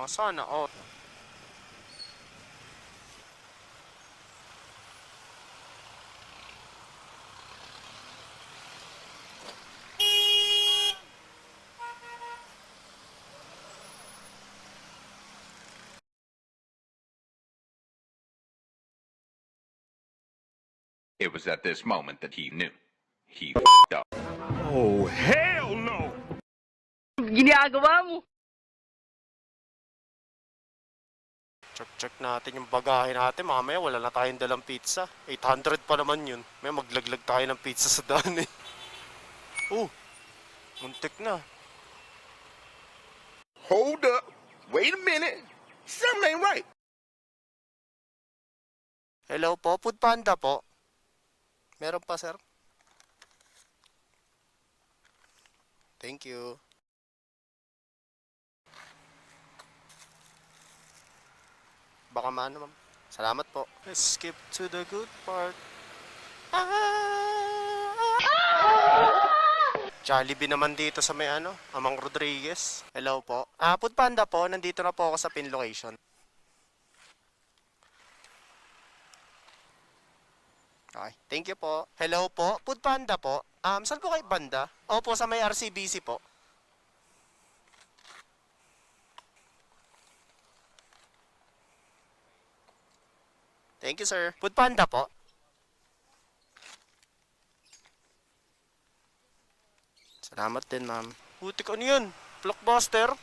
sana all. It was at this moment that he knew. He f***ed up. Oh, hell no! Ginagawa mo? Check natin yung bagahe natin. Mamaya wala na tayong dalang pizza. 800 pa naman yun. May maglaglag tayo ng pizza sa daan eh. Muntik na. Hold up. Wait a minute. Something ain't right. Hello po, Food Panda po. Meron pa, sir? Thank you. Baka maano, ma'am. Salamat po. Let's skip to the good part. Jollibee naman dito sa may Amang Rodriguez. Hello po. Food Panda po, nandito na po ako sa pin location. Okay, thank you po. Hello po, Food Panda po. Saan po kayo banda? Opo, sa may RCBC po. Thank you, sir. Food Panda po. Salamat din, ma'am. Putik, ano yun? Blockbuster?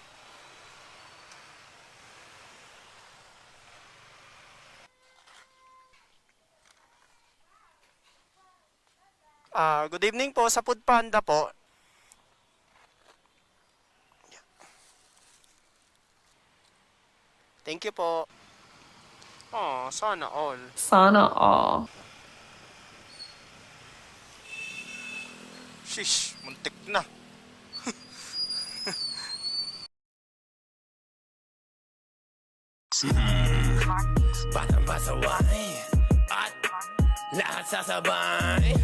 Good evening po sa Food Panda po. Thank you po. Sana all. Sana all. Shish, muntik na. Batang pasaway at lahat sasabay.